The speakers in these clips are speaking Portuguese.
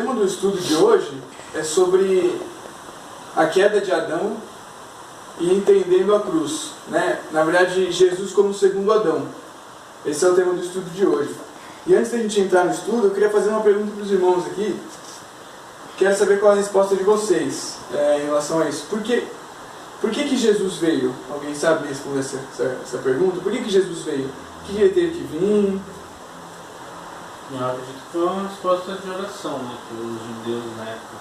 tema do estudo de hoje é sobre a queda de Adão e entendendo a cruz, né? Na verdade, Jesus como o segundo Adão. Esse é o tema do estudo de hoje. E antes da gente entrar no estudo, eu queria fazer uma pergunta para os irmãos aqui. Quero saber qual é a resposta de vocês em relação a isso. Por que Jesus veio? Alguém sabe responder essa pergunta? Por que Jesus veio? O que ele teve que vir? Eu acredito que foi uma resposta de oração, né? Que os judeus na época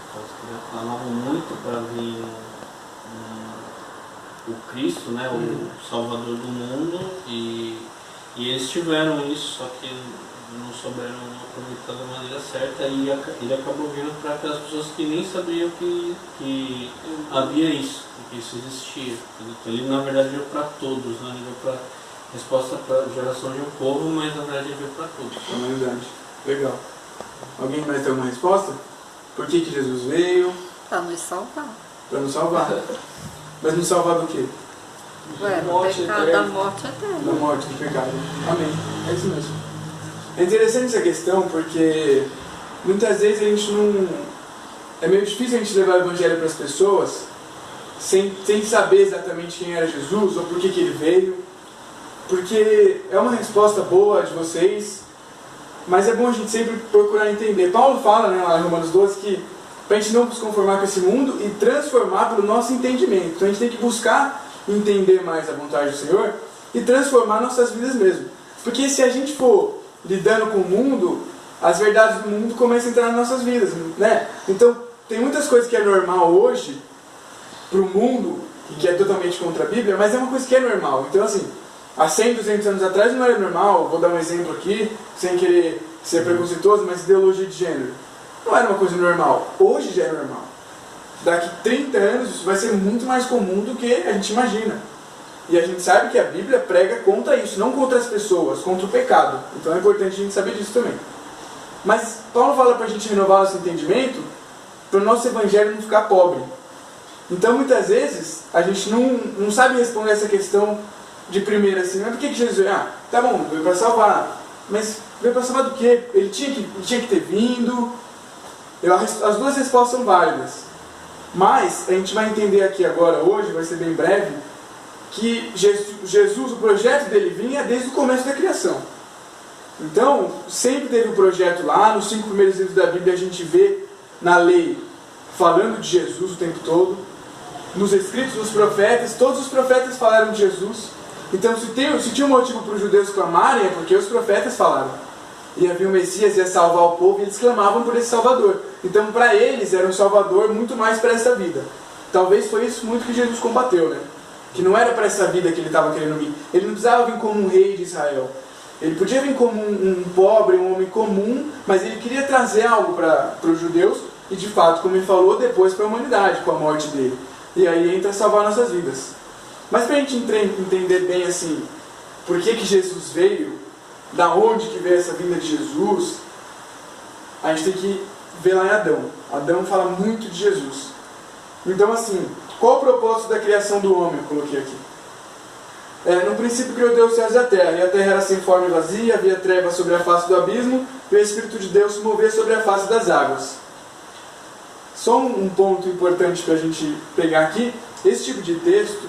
clamavam muito para vir o Cristo, né? O Salvador do mundo, e eles tiveram isso, só que não souberam aproveitar da maneira certa, e ele acabou vindo para aquelas pessoas que nem sabiam que havia isso, que isso existia. Então, ele na verdade veio para todos, né? Ele veio para resposta para a geração de um povo, mas na verdade ele veio para todos. É verdade. Legal. Alguém mais tem alguma resposta? Por que Jesus veio? Para nos salvar. Para nos salvar. Mas nos salvar do quê? Ué, do pecado, da morte eterna. Da morte, do pecado. Amém. É isso mesmo. É interessante essa questão porque muitas vezes a gente não... É meio difícil a gente levar o evangelho para as pessoas sem saber exatamente quem era Jesus ou por que ele veio. Porque é uma resposta boa de vocês, mas é bom a gente sempre procurar entender. Paulo fala, né, lá em Romanos 12, que para a gente não se conformar com esse mundo e transformar pelo nosso entendimento. Então a gente tem que buscar entender mais a vontade do Senhor e transformar nossas vidas mesmo. Porque se a gente for lidando com o mundo, as verdades do mundo começam a entrar nas nossas vidas, né? Então tem muitas coisas que é normal hoje para o mundo e que é totalmente contra a Bíblia, mas é uma coisa que é normal. Então assim, há 100, 200 anos atrás não era normal, vou dar um exemplo aqui, sem querer ser preconceituoso, mas ideologia de gênero. Não era uma coisa normal, hoje já é normal. Daqui 30 anos isso vai ser muito mais comum do que a gente imagina. E a gente sabe que a Bíblia prega contra isso, não contra as pessoas, contra o pecado. Então é importante a gente saber disso também. Mas Paulo fala para a gente renovar nosso entendimento, para o nosso evangelho não ficar pobre. Então muitas vezes a gente não sabe responder essa questão de primeira assim, mas por que Jesus veio? Tá bom, veio para salvar. Mas veio para salvar do quê? Ele tinha que ter vindo. As duas respostas são válidas. Mas a gente vai entender aqui agora, hoje, vai ser bem breve, que Jesus, o projeto dele vinha desde o começo da criação. Então, sempre teve um projeto lá, nos 5 primeiros livros da Bíblia a gente vê na lei falando de Jesus o tempo todo. Nos escritos dos profetas, todos os profetas falaram de Jesus. Então, se tinha um motivo para os judeus clamarem, é porque os profetas falaram. E havia o Messias, ia salvar o povo, e eles clamavam por esse Salvador. Então, para eles, era um Salvador muito mais para essa vida. Talvez foi isso muito que Jesus combateu, né? Que não era para essa vida que ele estava querendo vir. Ele não precisava vir como um rei de Israel. Ele podia vir como um pobre, um homem comum, mas ele queria trazer algo para os judeus, e de fato, como ele falou, depois para a humanidade, com a morte dele. E aí entra salvar nossas vidas. Mas para a gente entender bem assim, por que Jesus veio, da onde que veio essa vinda de Jesus, a gente tem que ver lá em Adão. Adão fala muito de Jesus. Então assim, qual o propósito da criação do homem? Eu coloquei aqui. No princípio criou Deus os céus e a terra era sem forma e vazia, havia trevas sobre a face do abismo, e o Espírito de Deus se movia sobre a face das águas. Só um ponto importante para a gente pegar aqui, esse tipo de texto,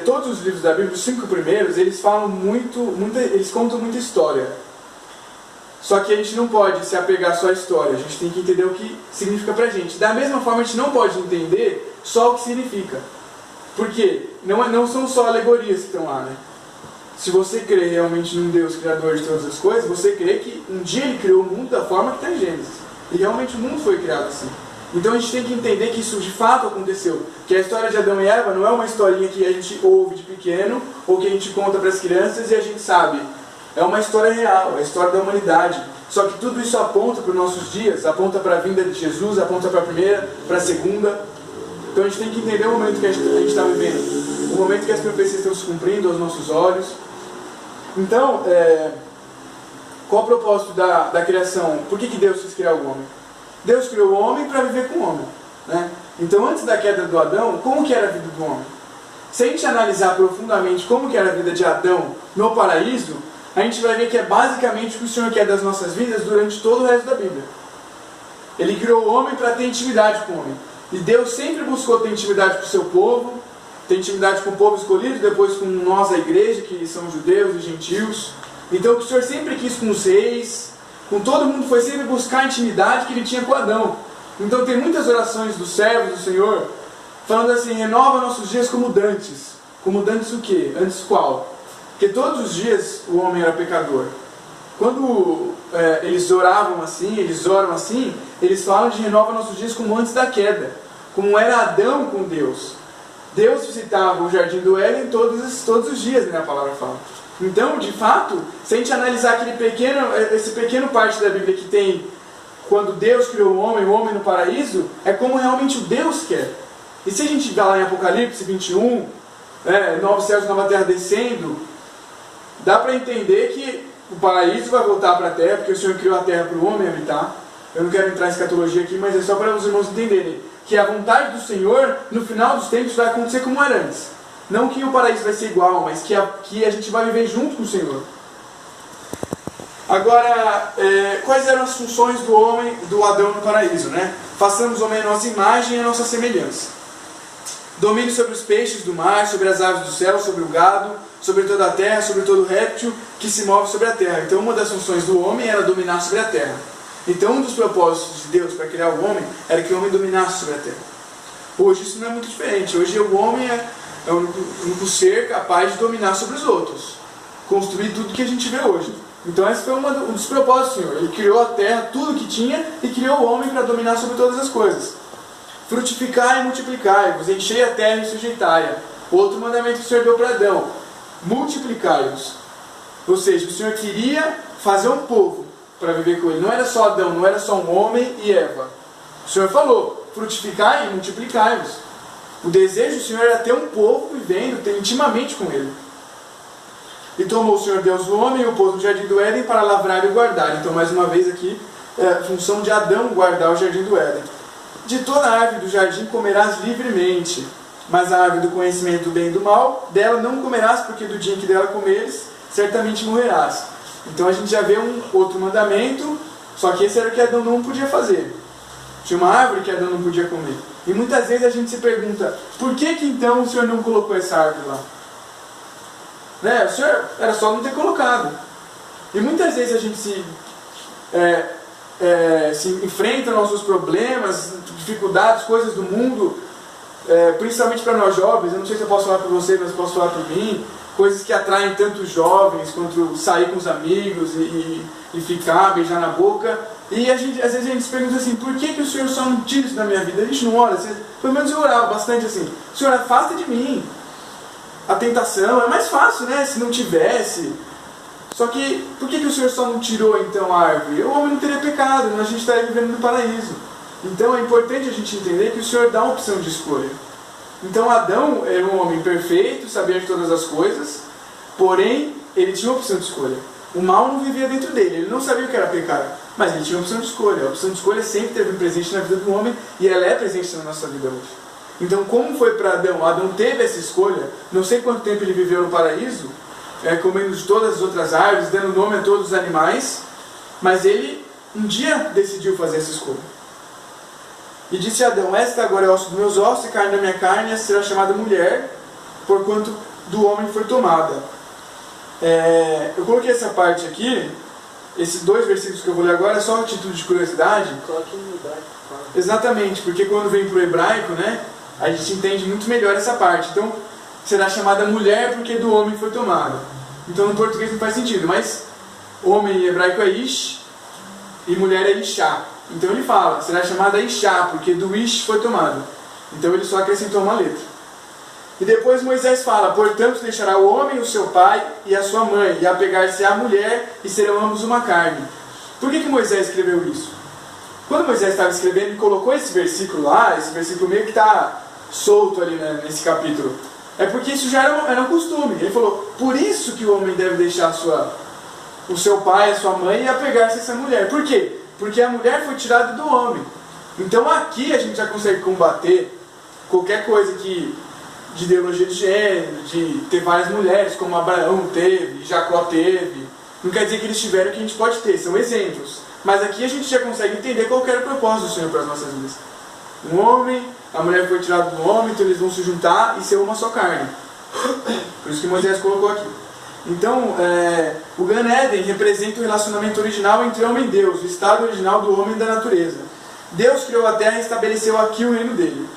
todos os livros da Bíblia, os 5 primeiros, eles falam eles contam muita história. Só que a gente não pode se apegar só à história, a gente tem que entender o que significa pra gente. Da mesma forma, a gente não pode entender só o que significa. Por quê? Não são só alegorias que estão lá, né? Se você crê realmente num Deus criador de todas as coisas, você crê que um dia ele criou o mundo da forma que está em Gênesis. E realmente o mundo foi criado assim. Então a gente tem que entender que isso de fato aconteceu. Que a história de Adão e Eva não é uma historinha que a gente ouve de pequeno, ou que a gente conta para as crianças e a gente sabe. É uma história real, é a história da humanidade. Só que tudo isso aponta para os nossos dias, aponta para a vinda de Jesus, aponta para a primeira, para a segunda. Então a gente tem que entender o momento que a gente está vivendo. O momento que as profecias estão se cumprindo aos nossos olhos. Então, qual o propósito da criação? Por que Deus quis criar o homem? Deus criou o homem para viver com o homem, né? Então antes da queda do Adão, como que era a vida do homem? Se a gente analisar profundamente como que era a vida de Adão no paraíso, a gente vai ver que é basicamente o que o Senhor quer das nossas vidas durante todo o resto da Bíblia. Ele criou o homem para ter intimidade com o homem. E Deus sempre buscou ter intimidade com o seu povo, ter intimidade com o povo escolhido, depois com nós, a igreja, que são judeus e gentios. Então o que o Senhor sempre quis com os reis, com todo mundo, foi sempre buscar a intimidade que ele tinha com Adão. Então tem muitas orações dos servos do Senhor, falando assim, renova nossos dias como dantes. Como dantes o quê? Antes qual? Porque todos os dias o homem era pecador. Quando eles oravam assim, eles oram assim, eles falam de renova nossos dias como antes da queda. Como era Adão com Deus. Deus visitava o jardim do Éden todos os dias, né, a palavra fala. Então, de fato, se a gente analisar esse pequeno parte da Bíblia que tem quando Deus criou o homem no paraíso, é como realmente o Deus quer. E se a gente vai lá em Apocalipse 21, novos céus e nova terra descendo, dá para entender que o paraíso vai voltar para a terra, porque o Senhor criou a terra para o homem habitar. Eu não quero entrar em escatologia aqui, mas é só para os irmãos entenderem que a vontade do Senhor, no final dos tempos, vai acontecer como era antes. Não que o paraíso vai ser igual, mas que a gente vai viver junto com o Senhor. Agora, quais eram as funções do homem, do Adão no paraíso, né? Façamos o homem a nossa imagem e a nossa semelhança. Domine sobre os peixes do mar, sobre as aves do céu, sobre o gado, sobre toda a terra, sobre todo réptil que se move sobre a terra. Então uma das funções do homem era dominar sobre a terra. Então um dos propósitos de Deus para criar o homem era que o homem dominasse sobre a terra. Hoje isso não é muito diferente. Hoje o homem é o único ser capaz de dominar sobre os outros. Construir tudo que a gente vê hoje. Então esse foi um dos propósitos do Senhor. Ele criou a terra, tudo que tinha, e criou o homem para dominar sobre todas as coisas. Frutificai e multiplicai-vos, enchei a terra e sujeitai-a. Outro mandamento que o Senhor deu para Adão: multiplicai-vos. Ou seja, o Senhor queria fazer um povo para viver com ele. Não era só Adão, não era só um homem e Eva. O Senhor falou: frutificai e multiplicai-vos. O desejo do Senhor era ter um povo vivendo intimamente com ele. E tomou o Senhor Deus o homem e o pôs no jardim do Éden para lavrar e guardar. Então mais uma vez aqui, a função de Adão guardar o jardim do Éden. De toda árvore do jardim comerás livremente, mas a árvore do conhecimento do bem e do mal, dela não comerás, porque do dia em que dela comeres, certamente morrerás. Então a gente já vê um outro mandamento, só que esse era o que Adão não podia fazer. Tinha uma árvore que Adão não podia comer. E muitas vezes a gente se pergunta, por que então o Senhor não colocou essa árvore lá? O Senhor era só não ter colocado. E muitas vezes a gente se enfrenta nossos problemas, dificuldades, coisas do mundo, principalmente para nós jovens. Eu não sei se eu posso falar para você, mas eu posso falar para mim. Coisas que atraem tanto os jovens quanto sair com os amigos e ficar, beijar na boca. E às vezes a gente se pergunta assim, por que o Senhor só não tira isso da minha vida? A gente não ora. Pelo menos eu orava bastante assim: Senhor, afasta de mim a tentação. É mais fácil, né, se não tivesse. Só que, por que o Senhor só não tirou então a árvore? O homem não teria pecado, a gente estaria vivendo no paraíso. Então é importante a gente entender que o Senhor dá uma opção de escolha. Então Adão era um homem perfeito, sabia de todas as coisas, porém ele tinha uma opção de escolha. O mal não vivia dentro dele, ele não sabia o que era pecado, mas ele tinha uma opção de escolha. A opção de escolha sempre teve presente na vida do homem e ela é presente na nossa vida hoje. Então como foi para Adão? Adão teve essa escolha, não sei quanto tempo ele viveu no paraíso, comendo de todas as outras árvores, dando nome a todos os animais, mas ele um dia decidiu fazer essa escolha. E disse a Adão: esta agora é osso dos meus ossos e carne da minha carne, esta será chamada mulher, porquanto do homem foi tomada. Eu coloquei essa parte aqui, esses 2 versículos que eu vou ler agora, é só uma título de curiosidade. Coloque no hebraico. Exatamente, porque quando vem para o hebraico, né, a gente entende muito melhor essa parte. Então, será chamada mulher porque do homem foi tomada. Então no português não faz sentido, mas homem em hebraico é ish e mulher é ishá. Então ele fala, será chamada ishá porque do ish foi tomado. Então ele só acrescentou uma letra. E depois Moisés fala: portanto deixará o homem o seu pai e a sua mãe, e apegar-se à mulher, e serão ambos uma carne. Por que Moisés escreveu isso? Quando Moisés estava escrevendo, ele colocou esse versículo lá, esse versículo meio que está solto ali, né, nesse capítulo. É porque isso já era um costume. Ele falou: por isso que o homem deve deixar o seu pai, a sua mãe, e apegar-se a essa mulher. Por quê? Porque a mulher foi tirada do homem. Então aqui a gente já consegue combater qualquer coisa de ideologia de gênero, de ter várias mulheres, como Abraão teve, Jacó teve, Não quer dizer que eles tiveram o que a gente pode ter, são exemplos. Mas aqui a gente já consegue entender qual que era o propósito do Senhor para as nossas vidas. Um homem, a mulher foi tirada do homem, então eles vão se juntar e ser uma só carne. Por isso que Moisés colocou aqui. Então, o Gan Eden representa o relacionamento original entre homem e Deus, o estado original do homem e da natureza. Deus criou a terra e estabeleceu aqui o reino dele.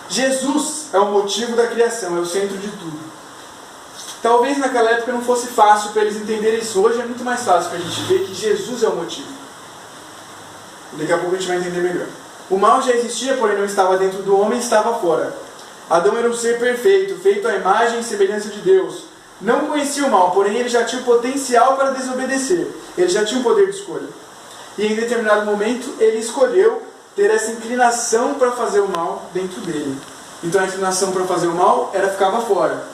Jesus é o motivo da criação, é o centro de tudo. Talvez naquela época não fosse fácil para eles entenderem isso. Hoje é muito mais fácil para a gente ver que Jesus é o motivo. Daqui a pouco a gente vai entender melhor. O mal já existia, porém não estava dentro do homem, estava fora. Adão era um ser perfeito, feito à imagem e semelhança de Deus. Não conhecia o mal, porém ele já tinha o potencial para desobedecer. Ele já tinha o poder de escolha. E em determinado momento ele escolheu ter essa inclinação para fazer o mal dentro dele. Então a inclinação para fazer o mal ficava fora.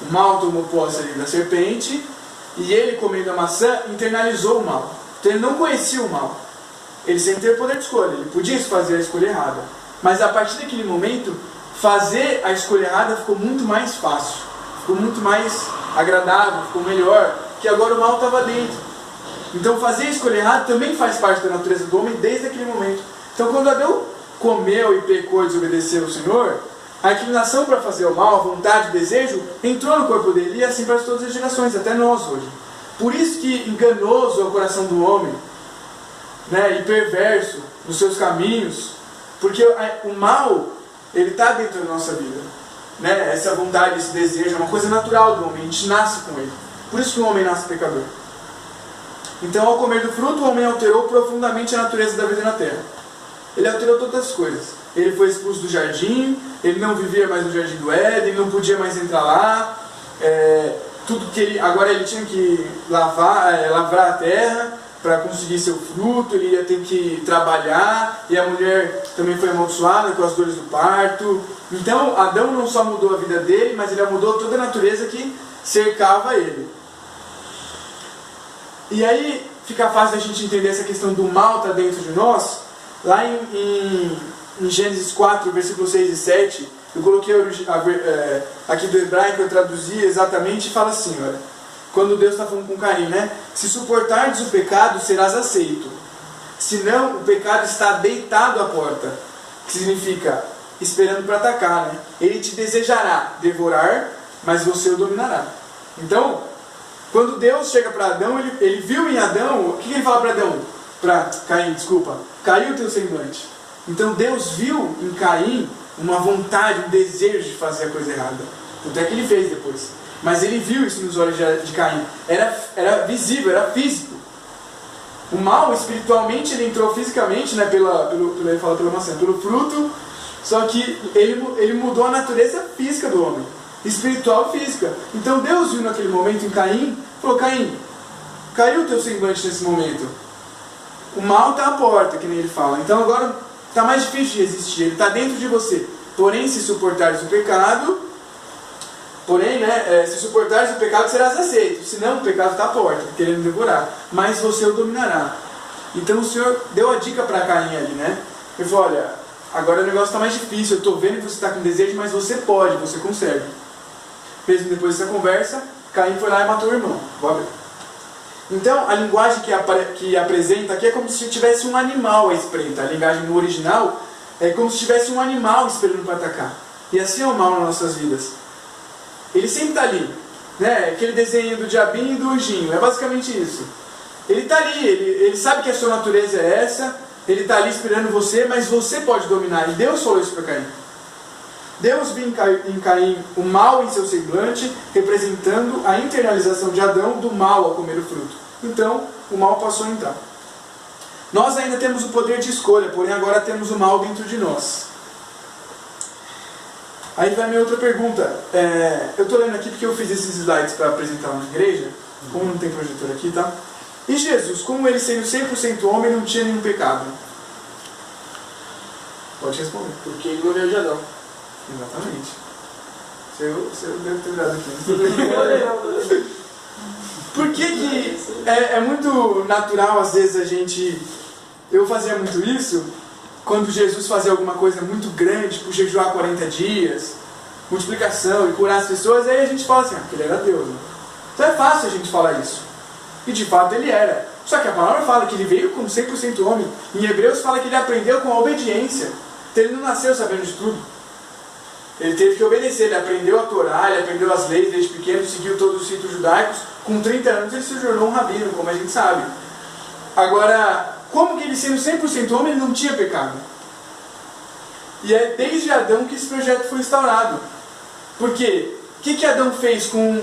O mal tomou posse ali da serpente e ele, comendo a maçã, internalizou o mal. Então ele não conhecia o mal. Ele sempre teve o poder de escolha. Ele podia fazer a escolha errada. Mas a partir daquele momento, fazer a escolha errada ficou muito mais fácil. Ficou muito mais agradável, ficou melhor. Que agora o mal estava dentro. Então fazer a escolha errada também faz parte da natureza do homem desde aquele momento. Então quando Adão comeu e pecou e desobedeceu ao Senhor, a inclinação para fazer o mal, a vontade, o desejo, entrou no corpo dele, e assim para todas as gerações, até nós hoje. Por isso que enganoso é o coração do homem, né, e perverso nos seus caminhos, porque o mal, ele está dentro da nossa vida. Né? Essa vontade, esse desejo, é uma coisa natural do homem, a gente nasce com ele. Por isso que o homem nasce pecador. Então, ao comer do fruto, o homem alterou profundamente a natureza da vida na terra. Ele alterou todas as coisas. Ele foi expulso do jardim, ele não vivia mais no jardim do Éden, não podia mais entrar lá. Tudo que agora ele tinha que lavrar a terra para conseguir seu fruto, ele ia ter que trabalhar, e a mulher também foi amaldiçoada com as dores do parto. Então, Adão não só mudou a vida dele, mas ele mudou toda a natureza que cercava ele. E aí fica fácil a gente entender essa questão do mal estar dentro de nós. Lá em Gênesis 4, versículos 6 e 7, eu coloquei aqui do hebraico, eu traduzi exatamente, e fala assim, olha, quando Deus está falando com Caim, né? Se suportares o pecado, serás aceito. Senão, o pecado está deitado à porta, que significa esperando para atacar, né? Ele te desejará devorar, mas você o dominará. Então, quando Deus chega para Adão, ele viu em Adão, o que ele fala para Adão? Para Caim, desculpa, caiu o teu semblante. Então Deus viu em Caim uma vontade, um desejo de fazer a coisa errada. Tanto é que ele fez depois. Mas ele viu isso nos olhos de Caim. Era visível, era físico. O mal, espiritualmente, ele entrou fisicamente, né, ele fala pela maçã, pelo fruto, só que ele mudou a natureza física do homem. Espiritual e física. Então Deus viu naquele momento em Caim, falou, Caim, caiu o teu semblante nesse momento. O mal está à porta, que nem ele fala. Então agora está mais difícil de existir, ele está dentro de você. Porém, se suportares o pecado, se suportares o pecado, serás aceito. Senão, o pecado está à porta, querendo devorar. Mas você o dominará. Então o Senhor deu a dica para Caim ali, né? Ele falou, olha, agora o negócio está mais difícil, eu estou vendo que você está com desejo, mas você pode, você consegue. Mesmo depois dessa conversa, Caim foi lá e matou o irmão. Vou abrir. Então, a linguagem que apresenta aqui é como se tivesse um animal à espreita. A linguagem no original é como se tivesse um animal esperando para atacar. E assim é o mal nas nossas vidas. Ele sempre está ali. Né? Aquele desenho do diabinho e do anjinho. É basicamente isso. Ele está ali, ele sabe que a sua natureza é essa, ele está ali esperando você, mas você pode dominar. E Deus falou isso para Caim. Deus viu em Caim o mal em seu semblante, representando a internalização de Adão do mal ao comer o fruto. Então, o mal passou a entrar. Nós ainda temos o poder de escolha, porém agora temos o mal dentro de nós. Aí vai a minha outra pergunta. Eu estou lendo aqui porque eu fiz esses slides para apresentar na igreja, como não tem projetor aqui, tá? E Jesus, como ele sendo 100% homem, não tinha nenhum pecado? Pode responder. Porque ele não veio de Adão. Exatamente. Eu devo ter virado aqui. Por que é muito natural, às vezes, eu fazia muito isso, quando Jesus fazia alguma coisa muito grande, tipo jejuar 40 dias, multiplicação e curar as pessoas, aí a gente fala assim, que ele era Deus. Né? Então é fácil a gente falar isso. E de fato ele era. Só que a palavra fala que ele veio como 100% homem. Em Hebreus fala que ele aprendeu com a obediência. Então ele não nasceu sabendo de tudo. Ele teve que obedecer, ele aprendeu a Torá, ele aprendeu as leis desde pequeno, seguiu todos os ritos judaicos. Com 30 anos ele se tornou um rabino, como a gente sabe. Agora, como que ele sendo 100% homem, ele não tinha pecado? E é desde Adão que esse projeto foi instaurado. Por quê? O que Adão fez com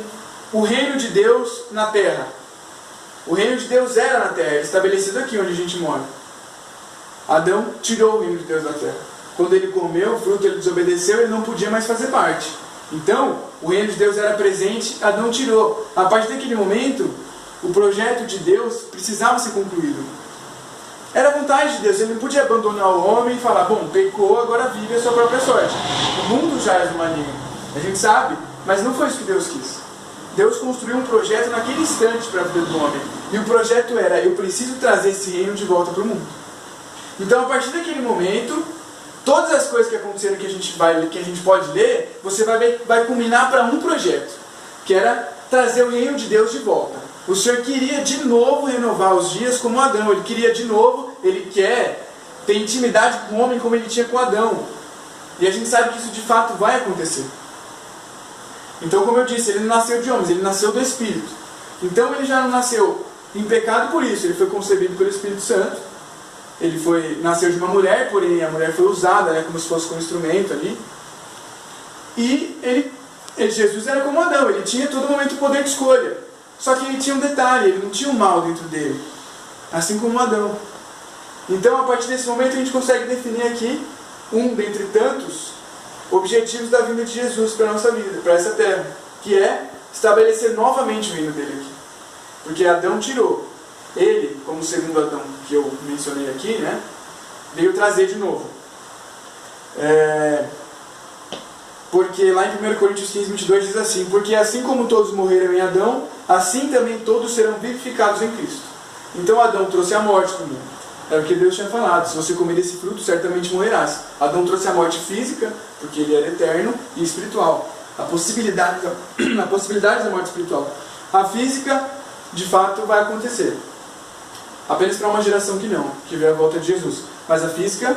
o reino de Deus na terra? O reino de Deus era na terra, era estabelecido aqui onde a gente mora. Adão tirou o reino de Deus da terra. Quando ele comeu o fruto, ele desobedeceu, ele não podia mais fazer parte. Então, o reino de Deus era presente, Adão tirou. A partir daquele momento, o projeto de Deus precisava ser concluído. Era a vontade de Deus, ele não podia abandonar o homem e falar, bom, pecou, agora vive a sua própria sorte. O mundo já é do maligno, a gente sabe, mas não foi isso que Deus quis. Deus construiu um projeto naquele instante para a vida do homem. E o projeto era, eu preciso trazer esse reino de volta para o mundo. Então, a partir daquele momento, todas as coisas que aconteceram que a gente pode ler, você vai culminar para um projeto, que era trazer o reino de Deus de volta. O Senhor queria de novo renovar os dias como Adão. Ele queria de novo, ele quer ter intimidade com o homem como ele tinha com Adão. E a gente sabe que isso de fato vai acontecer. Então, como eu disse, ele não nasceu de homens, ele nasceu do Espírito. Então ele já não nasceu em pecado por isso, ele foi concebido pelo Espírito Santo. Ele nasceu de uma mulher, porém a mulher foi usada, como se fosse um instrumento ali. E Jesus era como Adão, ele tinha todo momento o poder de escolha. Só que ele tinha um detalhe, ele não tinha um mal dentro dele. Assim como Adão. Então, a partir desse momento, a gente consegue definir aqui, dentre tantos, objetivos da vinda de Jesus para a nossa vida, para essa terra. Que é estabelecer novamente o reino dele aqui. Porque Adão tirou. Ele, como o segundo Adão que eu mencionei aqui, né, veio trazer de novo. Porque lá em 1 Coríntios 15, 22 diz assim, porque assim como todos morreram em Adão, assim também todos serão vivificados em Cristo. Então Adão trouxe a morte para o mundo. Era o que Deus tinha falado, se você comer desse fruto, certamente morrerás. Adão trouxe a morte física, porque ele era eterno, e espiritual. A possibilidade da morte espiritual. A física, de fato, vai acontecer. Apenas para uma geração que vê a volta de Jesus. Mas a física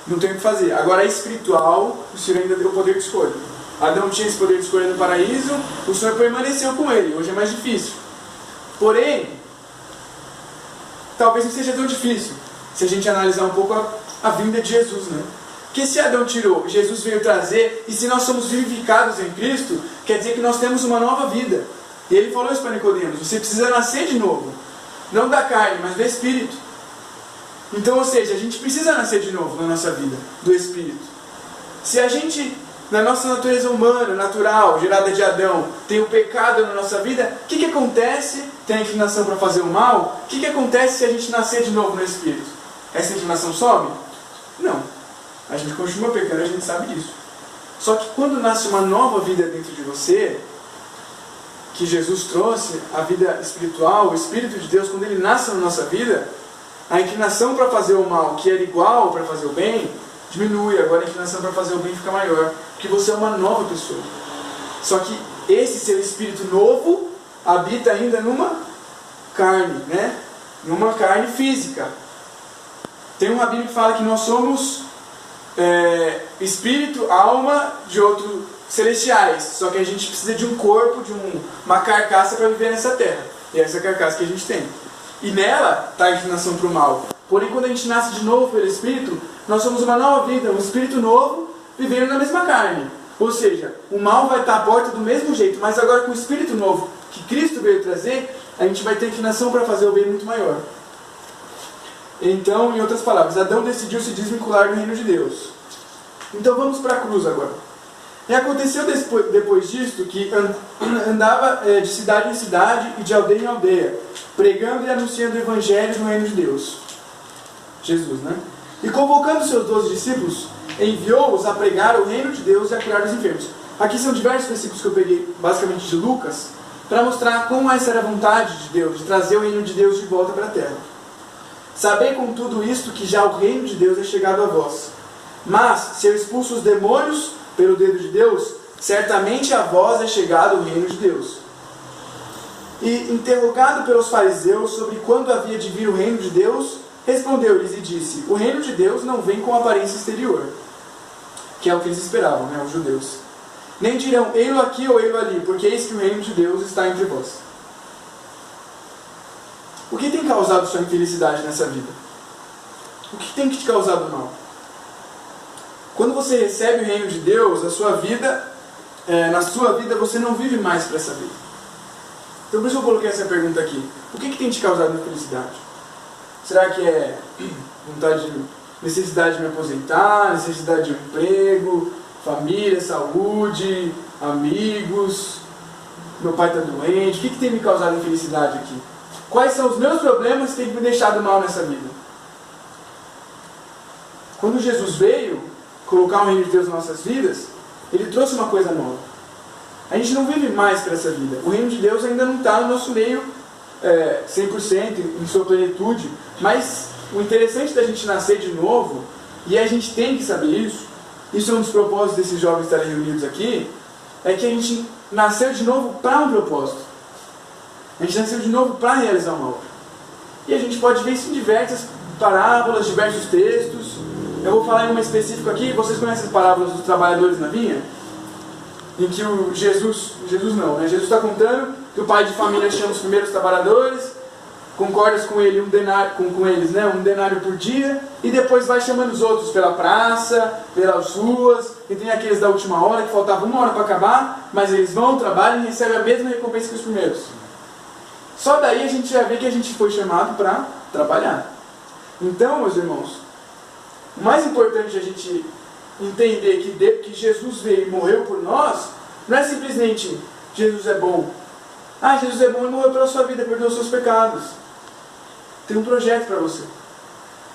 não tem o que fazer. Agora a espiritual, o Senhor ainda deu o poder de escolha. Adão tinha esse poder de escolha no paraíso, o Senhor permaneceu com ele. Hoje é mais difícil. Porém, talvez não seja tão difícil, se a gente analisar um pouco a vinda de Jesus, né? Porque se Adão tirou, Jesus veio trazer, e se nós somos vivificados em Cristo, quer dizer que nós temos uma nova vida. E ele falou isso para Nicodemos, você precisa nascer de novo. Não da carne, mas do Espírito. Então, ou seja, a gente precisa nascer de novo na nossa vida, do Espírito. Se a gente, na nossa natureza humana, natural, gerada de Adão, tem o pecado na nossa vida, o que acontece? Tem a inclinação para fazer o mal? O que acontece se a gente nascer de novo no Espírito? Essa inclinação sobe? Não. A gente continua pecando, a gente sabe disso. Só que quando nasce uma nova vida dentro de você, que Jesus trouxe, a vida espiritual, o Espírito de Deus, quando ele nasce na nossa vida, a inclinação para fazer o mal, que era igual para fazer o bem, diminui. Agora a inclinação para fazer o bem fica maior, porque você é uma nova pessoa. Só que esse seu espírito novo habita ainda numa carne, né? Numa carne física. Tem um rabino que fala que nós somos espírito, alma de outros celestiais. Só que a gente precisa de um corpo, de uma carcaça para viver nessa terra. E é essa carcaça que a gente tem. E nela está a inclinação para o mal. Porém, quando a gente nasce de novo pelo Espírito, nós somos uma nova vida, um espírito novo, vivendo na mesma carne. Ou seja, o mal vai estar à porta do mesmo jeito, mas agora com o espírito novo que Cristo veio trazer, a gente vai ter inclinação para fazer o bem muito maior. Então, em outras palavras, Adão decidiu se desvincular do reino de Deus. Então vamos para a cruz agora. E aconteceu depois disto que andava de cidade em cidade e de aldeia em aldeia, pregando e anunciando o evangelho no reino de Deus. Jesus, né? E convocando seus 12 discípulos, enviou-os a pregar o reino de Deus e a curar os enfermos. Aqui são diversos versículos que eu peguei, basicamente de Lucas, para mostrar como essa era a vontade de Deus, de trazer o reino de Deus de volta para a terra. Sabei com tudo isto que já o reino de Deus é chegado a vós. Mas, se eu expulso os demônios pelo dedo de Deus, certamente a vós é chegado o reino de Deus. E, interrogado pelos fariseus sobre quando havia de vir o reino de Deus, respondeu-lhes e disse: o reino de Deus não vem com aparência exterior, que é o que eles esperavam, os judeus. Nem dirão, ei-lo aqui ou ei-lo ali, porque eis que o reino de Deus está entre vós. O que tem causado sua infelicidade nessa vida? O que tem que te causado mal? Quando você recebe o reino de Deus, na sua vida você não vive mais para essa vida. Então por isso eu coloquei essa pergunta aqui. O que tem te causado infelicidade? Será que é necessidade de me aposentar, necessidade de um emprego, família, saúde, amigos, meu pai está doente? O que tem me causado infelicidade aqui? Quais são os meus problemas que têm me deixado mal nessa vida? Quando Jesus veio colocar o reino de Deus nas nossas vidas, Ele trouxe uma coisa nova. A gente não vive mais para essa vida. O reino de Deus ainda não está no nosso meio 100% em sua plenitude. Mas o interessante da gente nascer de novo, e a gente tem que saber isso é um dos propósitos desses jovens estarem reunidos aqui, é que a gente nasceu de novo para um propósito. A gente nasceu de novo para realizar uma obra. E a gente pode ver isso em diversas parábolas, diversos textos. Eu vou falar em uma específica aqui. Vocês conhecem as parábolas dos trabalhadores na vinha? Em que Jesus está contando que o pai de família chama os primeiros trabalhadores, concorda com ele um denário por dia, e depois vai chamando os outros pela praça, pelas ruas, e tem aqueles da última hora, que faltava 1 hora para acabar, mas eles vão, trabalham e recebem a mesma recompensa que os primeiros. Só daí a gente já vê que a gente foi chamado para trabalhar. Então, meus irmãos, o mais importante é a gente entender que Jesus veio e morreu por nós, não é simplesmente Jesus é bom. Jesus é bom e morreu pela sua vida, perdoou os seus pecados. Tem um projeto para você.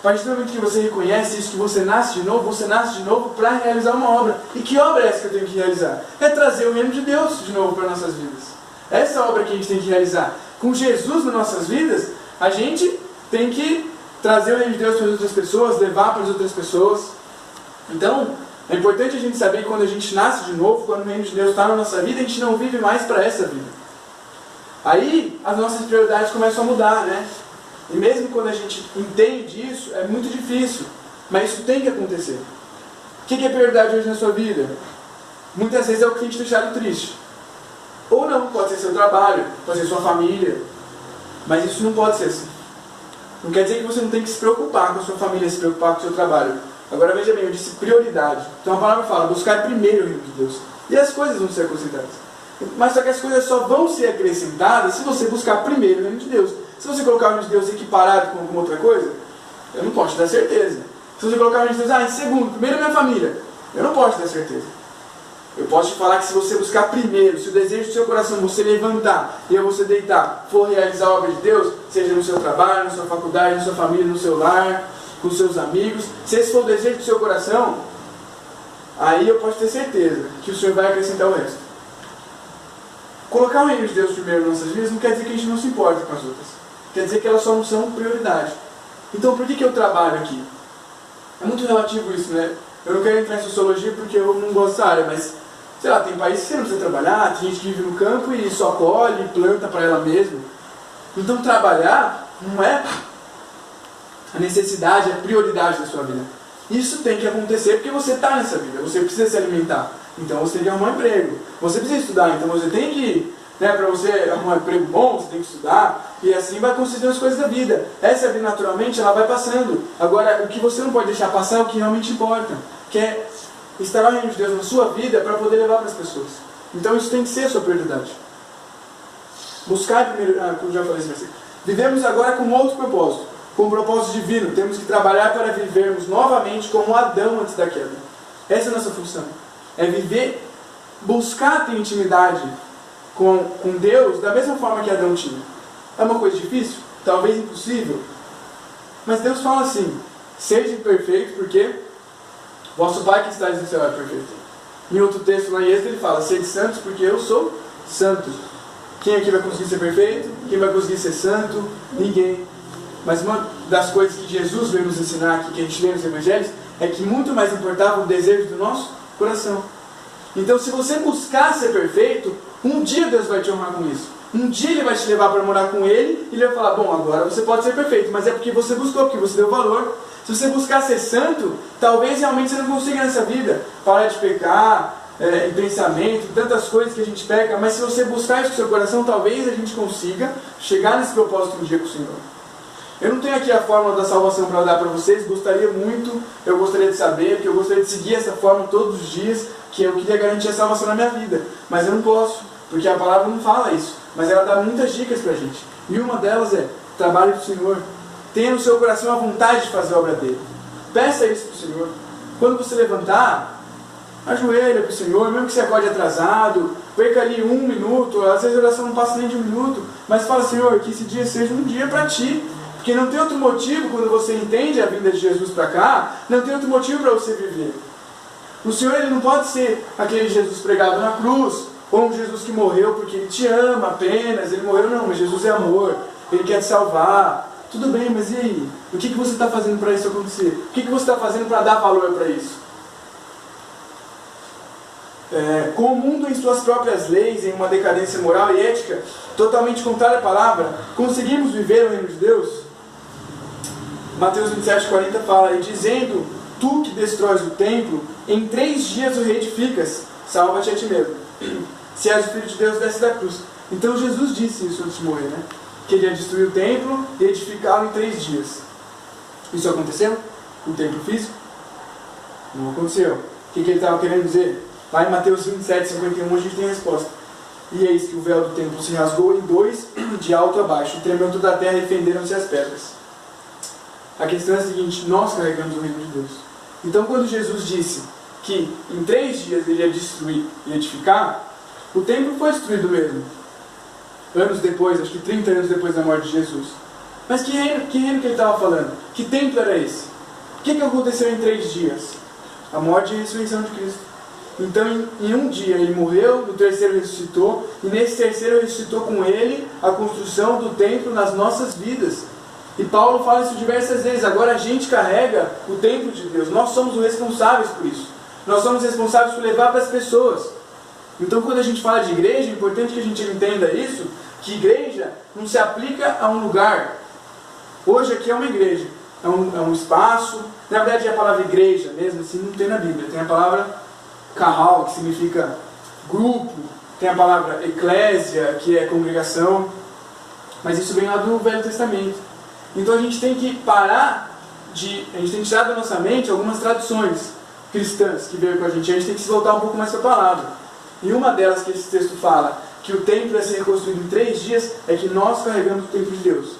A partir do momento que você reconhece isso, que você nasce de novo para realizar uma obra. E que obra é essa que eu tenho que realizar? É trazer o reino de Deus de novo para nossas vidas. Essa obra que a gente tem que realizar. Com Jesus nas nossas vidas, a gente tem que trazer o reino de Deus para as outras pessoas, levar para as outras pessoas. Então, é importante a gente saber que quando a gente nasce de novo, quando o reino de Deus está na nossa vida, a gente não vive mais para essa vida. Aí, as nossas prioridades começam a mudar, né? E mesmo quando a gente entende isso, é muito difícil. Mas isso tem que acontecer. O que é prioridade hoje na sua vida? Muitas vezes é o que tem te deixado triste. Ou não, pode ser seu trabalho, pode ser sua família. Mas isso não pode ser assim. Não quer dizer que você não tem que se preocupar com a sua família, se preocupar com o seu trabalho. Agora veja bem, eu disse prioridade. Então a palavra fala, buscar primeiro o reino de Deus. E as coisas vão ser acrescentadas. Mas só que as coisas só vão ser acrescentadas se você buscar primeiro o reino de Deus. Se você colocar o reino de Deus equiparado com alguma outra coisa, eu não posso te dar certeza. Se você colocar o reino de Deus, em segundo, primeiro a minha família, eu não posso te dar certeza. Eu posso te falar que se você buscar primeiro, se o desejo do seu coração você levantar e você deitar, for realizar a obra de Deus, seja no seu trabalho, na sua faculdade, na sua família, no seu lar, com os seus amigos, se esse for o desejo do seu coração, aí eu posso ter certeza que o Senhor vai acrescentar o resto. Colocar o reino de Deus primeiro nas nossas vidas não quer dizer que a gente não se importa com as outras. Quer dizer que elas só não são prioridade. Então por que eu trabalho aqui? É muito relativo isso, né? Eu não quero entrar em sociologia porque eu não gosto dessa área, mas, sei lá, tem países que você não precisa trabalhar, tem gente que vive no campo e só colhe, planta para ela mesma. Então trabalhar não é a necessidade, é a prioridade da sua vida. Isso tem que acontecer porque você está nessa vida, você precisa se alimentar. Então você tem que arrumar um emprego. Você precisa estudar, então você tem que, para você arrumar um emprego bom, você tem que estudar. E assim vai conseguir as coisas da vida. Essa vida naturalmente, ela vai passando. Agora, o que você não pode deixar passar é o que realmente importa. Que é instalar o reino de Deus na sua vida para poder levar para as pessoas. Então isso tem que ser a sua prioridade. Buscar primeiro, como já falei esse versículo. Vivemos agora com outro propósito. Com um propósito divino. Temos que trabalhar para vivermos novamente como Adão antes da queda. Essa é a nossa função. É viver, buscar ter intimidade com Deus da mesma forma que Adão tinha. É uma coisa difícil? Talvez impossível. Mas Deus fala assim, seja perfeito porque vosso Pai que está no céu é perfeito. Em outro texto lá em Êxodo ele fala, sede santos porque eu sou santo. Quem aqui vai conseguir ser perfeito? Quem vai conseguir ser santo? Ninguém. Mas uma das coisas que Jesus veio nos ensinar aqui, que a gente lê nos Evangelhos, é que muito mais importava o desejo do nosso coração. Então se você buscar ser perfeito, um dia Deus vai te honrar com isso. Um dia Ele vai te levar para morar com Ele e Ele vai falar, bom, agora você pode ser perfeito, mas é porque você buscou, porque você deu valor. Se você buscar ser santo, talvez realmente você não consiga nessa vida parar de pecar, em pensamento, tantas coisas que a gente peca, mas se você buscar isso com seu coração, talvez a gente consiga chegar nesse propósito um dia com o Senhor. Eu não tenho aqui a fórmula da salvação para dar para vocês, gostaria muito, eu gostaria de saber, porque eu gostaria de seguir essa fórmula todos os dias, que eu queria garantir a salvação na minha vida, mas eu não posso, porque a palavra não fala isso, mas ela dá muitas dicas para a gente, e uma delas é, trabalhe para o Senhor, tenha no seu coração a vontade de fazer a obra dele, peça isso para o Senhor, quando você levantar, ajoelha para o Senhor, mesmo que você acorde atrasado, perca ali 1 minuto, às vezes a oração não passa nem de 1 minuto, mas fala, Senhor, que esse dia seja um dia para Ti, porque não tem outro motivo, quando você entende a vinda de Jesus para cá, não tem outro motivo para você viver. O Senhor, Ele não pode ser aquele Jesus pregado na cruz, ou um Jesus que morreu porque Ele te ama apenas, Ele morreu não, mas Jesus é amor, Ele quer te salvar. Tudo bem, mas e aí? O que você está fazendo para isso acontecer? O que você está fazendo para dar valor para isso? Com o mundo em suas próprias leis, em uma decadência moral e ética, totalmente contrária à palavra, conseguimos viver o reino de Deus? Mateus 27:40 fala, e dizendo, tu que destróis o templo, em 3 dias o reedificas, salva-te a ti mesmo. Se és o Filho de Deus, desce da cruz. Então Jesus disse isso antes de morrer, né? Que ele ia destruir o templo e edificá-lo em 3 dias. Isso aconteceu? O templo físico? Não aconteceu. O que ele estava querendo dizer? Lá em Mateus 27:51 a gente tem a resposta. E eis que o véu do templo se rasgou em 2, de alto a baixo, e tremeu toda a terra e fenderam-se as pedras. A questão é a seguinte, nós carregamos o reino de Deus. Então quando Jesus disse que em 3 dias ele ia destruir e edificar, o templo foi destruído mesmo. Anos depois, acho que 30 anos depois da morte de Jesus. Mas que reino que ele estava falando? Que templo era esse? O que aconteceu em 3 dias? A morte e a ressurreição de Cristo. Então em um dia ele morreu, no terceiro ressuscitou, e nesse terceiro ressuscitou com ele a construção do templo nas nossas vidas. E Paulo fala isso diversas vezes, agora a gente carrega o templo de Deus, nós somos os responsáveis por isso. Nós somos responsáveis por levar para as pessoas. Então quando a gente fala de igreja, é importante que a gente entenda isso, que igreja não se aplica a um lugar. Hoje aqui é uma igreja, é um espaço, na verdade a palavra igreja mesmo, assim, não tem na Bíblia, tem a palavra carral, que significa grupo, tem a palavra eclésia, que é congregação, mas isso vem lá do Velho Testamento. Então a gente tem que parar a gente tem que tirar da nossa mente algumas tradições cristãs que veio com a gente tem que se voltar um pouco mais para a palavra. E uma delas que esse texto fala, que o templo é ser reconstruído em 3 dias, é que nós carregamos o templo de Deus.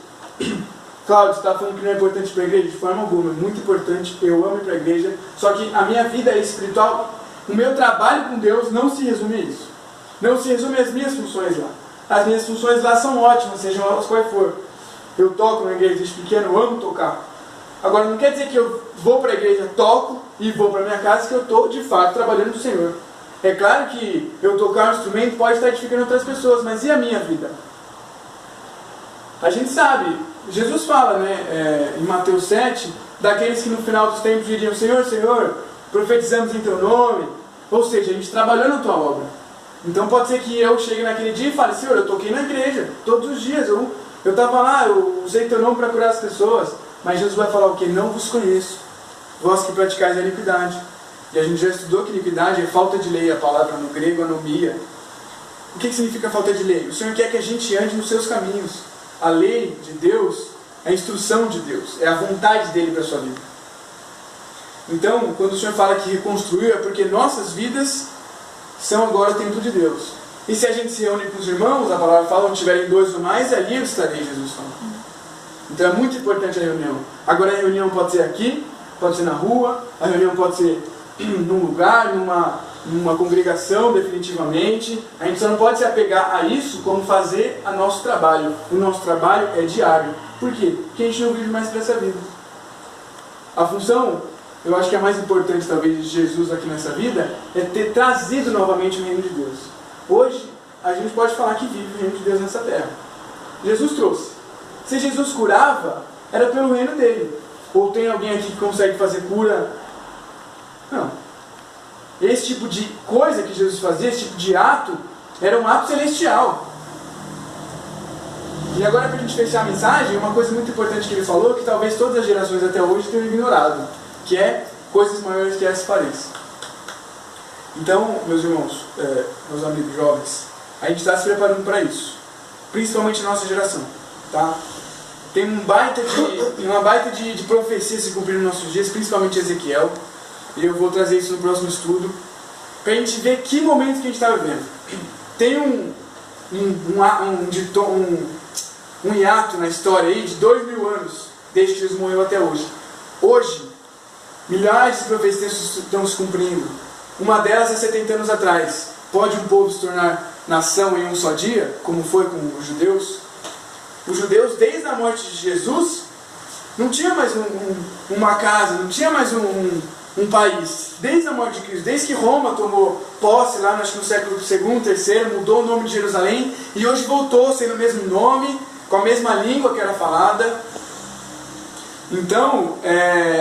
Cláudio, você está falando que não é importante para a igreja? De forma alguma, é muito importante, eu amo ir para a igreja, só que a minha vida espiritual, o meu trabalho com Deus não se resume a isso. Não se resume às minhas funções lá. As minhas funções lá são ótimas, sejam elas quais for. Eu toco na igreja desde pequeno, eu amo tocar. Agora não quer dizer que eu vou para a igreja, toco e vou para minha casa, que eu estou de fato trabalhando para o Senhor. É claro que eu tocar um instrumento pode estar edificando outras pessoas, mas e a minha vida? A gente sabe, Jesus fala, né, em Mateus 7, daqueles que no final dos tempos diriam, Senhor, Senhor, profetizamos em Teu nome. Ou seja, a gente trabalhou na Tua obra. Então pode ser que eu chegue naquele dia e fale, Senhor, eu toquei na igreja, todos os dias, eu estava lá, eu usei Teu nome para curar as pessoas. Mas Jesus vai falar o quê? Não vos conheço, vós que praticais a iniquidade. E a gente já estudou que iniquidade é falta de lei, a palavra no grego anomia. O que significa falta de lei? O Senhor quer que a gente ande nos seus caminhos. A lei de Deus é a instrução de Deus, é a vontade dele para a sua vida. Então, quando o Senhor fala que reconstruiu, é porque nossas vidas são agora o templo de Deus. E se a gente se reúne com os irmãos, a palavra fala, onde tiverem 2 ou mais, ali eu estarei, Jesus fala. Então é muito importante a reunião. Agora a reunião pode ser aqui, pode ser na rua, a reunião pode ser num lugar, numa congregação definitivamente. A gente só não pode se apegar a isso como fazer o nosso trabalho. O nosso trabalho é diário. Por quê? Porque a gente não vive mais para essa vida. A função, eu acho que a mais importante talvez de Jesus aqui nessa vida, é ter trazido novamente o reino de Deus. Hoje, a gente pode falar que vive o reino de Deus nessa terra. Jesus trouxe. Se Jesus curava, era pelo reino dele. Ou tem alguém aqui que consegue fazer cura? Não. Esse tipo de coisa que Jesus fazia, esse tipo de ato, era um ato celestial. E agora, para a gente fechar a mensagem, uma coisa muito importante que ele falou, que talvez todas as gerações até hoje tenham ignorado, que é coisas maiores que essas paredes. Então, meus irmãos, meus amigos jovens, a gente está se preparando para isso, principalmente a nossa geração, tá? Tem uma baita de profecia se cumprir nos nossos dias, principalmente Ezequiel, e eu vou trazer isso no próximo estudo, para a gente ver que momento que a gente está vivendo. Tem um hiato na história aí de 2000 anos, desde que Jesus morreu até hoje. Hoje, milhares de profecias estão se cumprindo. Uma delas é 70 anos atrás. Pode um povo se tornar nação em um só dia, como foi com os judeus? Os judeus, desde a morte de Jesus, não tinha mais uma casa, não tinha mais um país. Desde a morte de Cristo, desde que Roma tomou posse lá, acho que no século II, III, mudou o nome de Jerusalém, e hoje voltou sendo o mesmo nome, com a mesma língua que era falada. Então,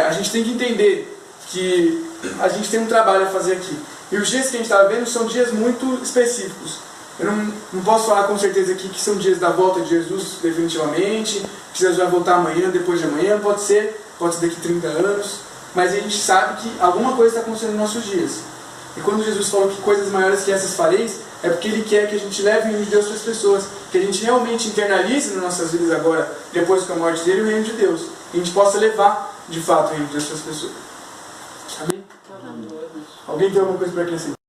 a gente tem que entender que a gente tem um trabalho a fazer aqui. E os dias que a gente está vendo são dias muito específicos. Eu não posso falar com certeza aqui que são dias da volta de Jesus, definitivamente, que Jesus vai voltar amanhã, depois de amanhã, pode ser daqui 30 anos, mas a gente sabe que alguma coisa está acontecendo nos nossos dias. E quando Jesus falou que coisas maiores que essas fareis, é porque Ele quer que a gente leve o reino de Deus para as pessoas, que a gente realmente internalize nas nossas vidas agora, depois com a morte dele, o reino de Deus. E a gente possa levar, de fato, o reino de Deus para as pessoas. Amém? Alguém tem alguma coisa para acrescentar?